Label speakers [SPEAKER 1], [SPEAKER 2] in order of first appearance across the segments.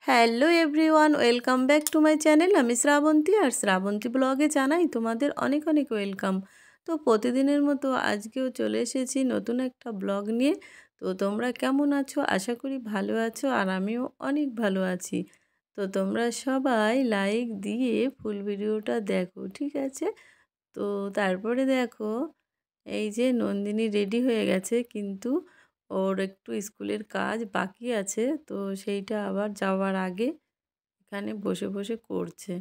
[SPEAKER 1] Hello everyone, welcome back to my channel. আমি শ্রাবন্তী, আর শ্রাবন্তী ব্লগে জানাই তোমাদের অনেক অনেক ওয়েলকাম। তো প্রতিদিনের মতো আজকেও চলে এসেছি নতুন একটা ব্লগ নিয়ে। তো তোমরা কেমন আছো? আশা করি ভালো আছো, আর আমিও অনেক ভালো আছি। তো তোমরা সবাই লাইক দিয়ে ফুল ভিডিওটা দেখো, ঠিক আছে? তো তারপরে দেখো, এই যে নন্দিনী রেডি হয়ে গেছে, কিন্তু ওর একটু স্কুলের কাজ বাকি আছে, তো সেইটা আবার যাওয়ার আগে এখানে বসে বসে করছে।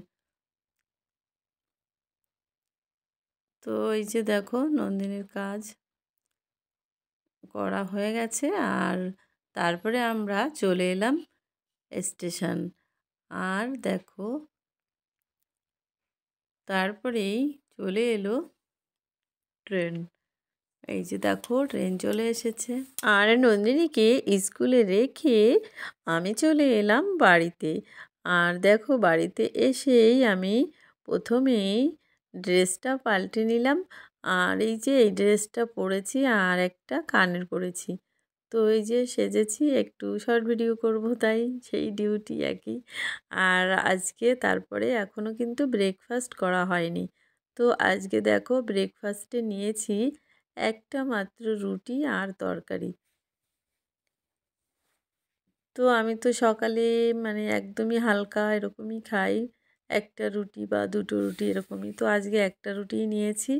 [SPEAKER 1] তো এই যে দেখো, নন্দিনীর কাজ করা হয়ে গেছে, আর তারপরে আমরা চলে এলাম স্টেশন। আর দেখো, তারপরেই চলে এলো ট্রেন। এই যে দেখো, ট্রেন চলে এসেছে। আর নন্দিনীকে স্কুলে রেখে আমি চলে এলাম বাড়িতে। আর দেখো, বাড়িতে এসেই আমি প্রথমেই ড্রেসটা পাল্টে নিলাম। আর এই যে এই ড্রেসটা পরেছি, আর একটা কানের পরেছি। তো এই যে সেজেছি, একটু শর্ট ভিডিও করব, তাই সেই ডিউটি একই। আর আজকে তারপরে এখনও কিন্তু ব্রেকফাস্ট করা হয়নি। তো আজকে দেখো, ব্রেকফাস্টে নিয়েছি একটা মাত্র রুটি আর তরকারি। তো আমি তো সকালে মানে একদমই হালকা এরকমই খাই, একটা রুটি বা দুটো রুটি এরকমই। তো আজকে একটা রুটিই নিয়েছি,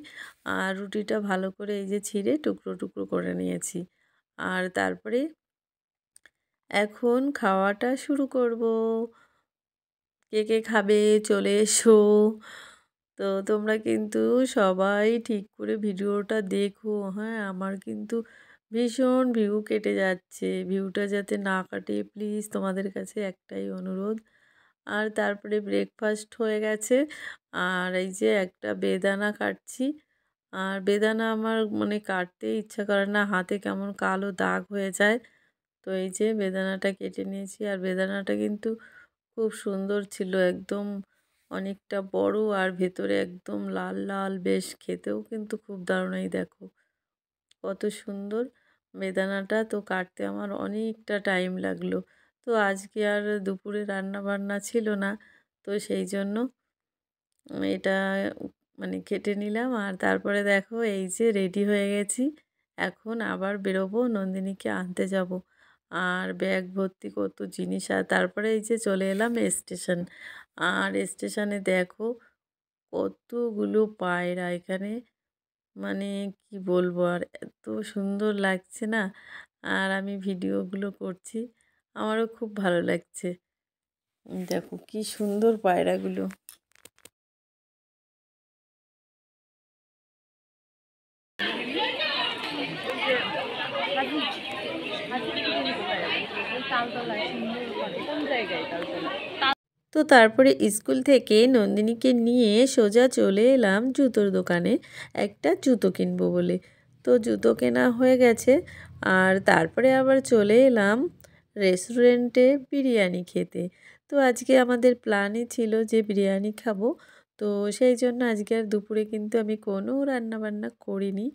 [SPEAKER 1] আর রুটিটা ভালো করে এই যে ছিঁড়ে টুকরো টুকরো করে নিয়েছি। আর তারপরে এখন খাওয়াটা শুরু করব। কে কে খাবে চলে এসো। তো তোমরা কিন্তু সবাই ঠিক করে ভিডিওটা দেখো, হ্যাঁ? আমার কিন্তু ভীষণ ভিউ কেটে যাচ্ছে, ভিউটা যাতে না কাটে প্লিজ, তোমাদের কাছে একটাই অনুরোধ। আর তারপরে ব্রেকফাস্ট হয়ে গেছে, আর এই যে একটা বেদানা কাটছি। আর বেদানা আমার মানে কাটতে ইচ্ছা করে না, হাতে কেমন কালো দাগ হয়ে যায়। তো এই যে বেদানাটা কেটে নিয়েছি, আর বেদানাটা কিন্তু খুব সুন্দর ছিল, একদম অনেকটা বড়, আর ভেতরে একদম লাল লাল, বেশ খেতেও কিন্তু খুব দারুণ। এই দেখো কত সুন্দর বেদানাটা। তো কাটতে আমার অনেকটা টাইম লাগলো। তো আজকে আর দুপুরে রান্না বান্না ছিল না, তো সেই জন্য এটা মানে কেটে নিলাম। আর তারপরে দেখো, এই যে রেডি হয়ে গেছি, এখন আবার বেরোবো, নন্দিনীকে আনতে যাব। আর ব্যাগ ভর্তি কত জিনিস। আর তারপরে এই যে চলে এলাম স্টেশন। আর স্টেশনে দেখো কতগুলো পায়রা এখানে, মানে কি বলবো, আর এত সুন্দর লাগছে না। আর আমি ভিডিওগুলো করছি, আমারও খুব ভালো লাগছে। দেখো কি সুন্দর পায়রাগুলো। তো তারপরে স্কুল থেকে নন্দিনীকে নিয়ে সোজা চলে এলাম জুতোর দোকানে, একটা জুতো কিনবো বলে। তো জুতো কেনা হয়ে গেছে, আর তারপরে আবার চলে এলাম রেস্টুরেন্টে বিরিয়ানি খেতে। তো আজকে আমাদের প্ল্যানই ছিল যে বিরিয়ানি খাবো। তো সেই জন্য আজকে আর দুপুরে কিন্তু আমি কোনো রান্নাবান্না করিনি,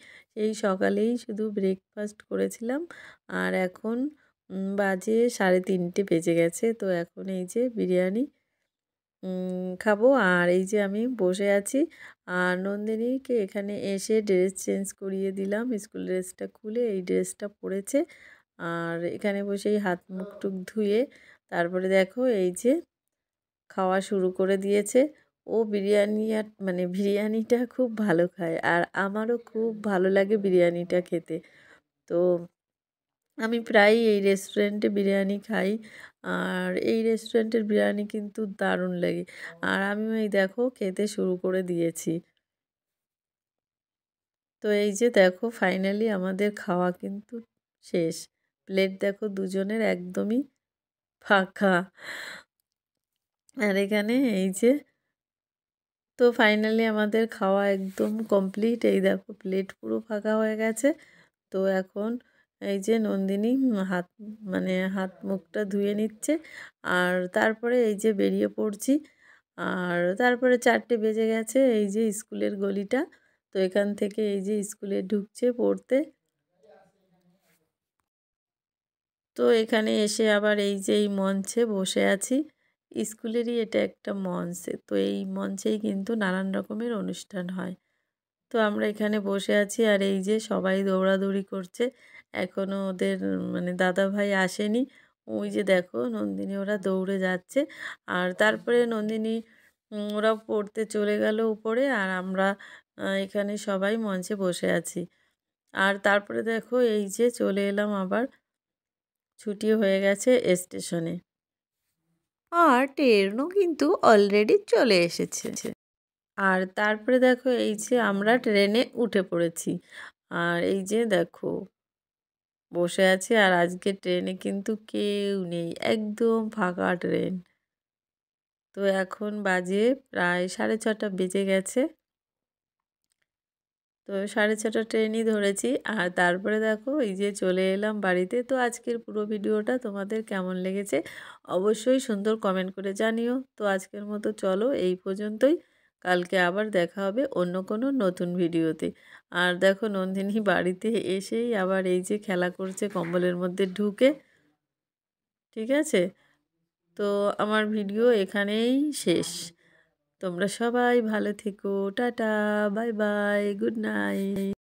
[SPEAKER 1] এই সকালেই শুধু ব্রেকফাস্ট করেছিলাম। আর এখন বাজে 3:30 বেজে গেছে। তো এখন এই যে বিরিয়ানি খাবো, আর এই যে আমি বসে আছি। আর নন্দিনীকে এখানে এসে ড্রেস চেঞ্জ করিয়ে দিলাম, স্কুল ড্রেসটা খুলে এই ড্রেসটা পরেছে। আর এখানে বসেই হাত মুখ টুক ধুয়ে তারপরে দেখো এই যে খাওয়া শুরু করে দিয়েছে। ও বিরিয়ানি আর মানে বিরিয়ানিটা খুব ভালো খায়, আর আমারও খুব ভালো লাগে বিরিয়ানিটা খেতে। তো আমি প্রায়ই এই রেস্টুরেন্টে বিরিয়ানি খাই, আর এই রেস্টুরেন্টের বিরিয়ানি কিন্তু দারুণ লাগে। আর আমিও এই দেখো খেতে শুরু করে দিয়েছি। তো এই যে দেখো, ফাইনালি আমাদের খাওয়া কিন্তু শেষ। প্লেট দেখো দুজনের একদমই ফাঁকা। আর এখানে এই যে, তো ফাইনালি আমাদের খাওয়া একদম কমপ্লিট। এই দেখো প্লেট পুরো ফাঁকা হয়ে গেছে। তো এখন এই যে নন্দিনী হাত মানে হাত মুখটা ধুয়ে নিচ্ছে, আর তারপরে এই যে বেরিয়ে পড়ছি। আর তারপরে 4টে বেজে গেছে, এই যে স্কুলের গলিটা। তো এখান থেকে এই যে স্কুলে ঢুকছে পড়তে। তো এখানে এসে আবার এই যে এই মঞ্চে বসে আছি, স্কুলেরই এটা একটা মঞ্চ। তো এই মঞ্চেই কিন্তু নানান রকমের অনুষ্ঠান হয়। তো আমরা এখানে বসে আছি আর এই যে সবাই দৌড়াদৌড়ি করছে। এখনও ওদের মানে দাদাভাই আসেনি। ওই যে দেখো নন্দিনী ওরা দৌড়ে যাচ্ছে। আর তারপরে নন্দিনী ওরা পড়তে চলে গেল উপরে আর আমরা এখানে সবাই মঞ্চে বসে আছি। আর তারপরে দেখো এই যে চলে এলাম আবার ছুটি হয়ে গেছে স্টেশনে। আর ট্রেনও কিন্তু অলরেডি চলে এসেছে। আর তারপরে দেখো এই যে আমরা ট্রেনে উঠে পড়েছি। আর এই যে দেখো বসে আছি আর আজকে ট্রেনে কিন্তু কেউ নেই, একদম ফাঁকা ট্রেন। তো এখন বাজে প্রায় 6:30 বেজে গেছে। তো 6:30 ট্রেনই ধরেছি আর তারপরে দেখো এই যে চলে এলাম বাড়িতে। তো আজকের পুরো ভিডিওটা তোমাদের কেমন লেগেছে অবশ্যই সুন্দর কমেন্ট করে জানিও। তো আজকের মতো চলো এই পর্যন্তই, কালকে আবার দেখা হবে অন্য কোনো নতুন ভিডিওতে। আর দেখো নন্দিনী বাড়িতে এসেই আবার এই যে খেলা করছে কম্বলের মধ্যে ঢুকে। ঠিক আছে, তো আমার ভিডিও এখানেই শেষ। তোমরা সবাই ভালো থেকো, tata, bye bye, good night.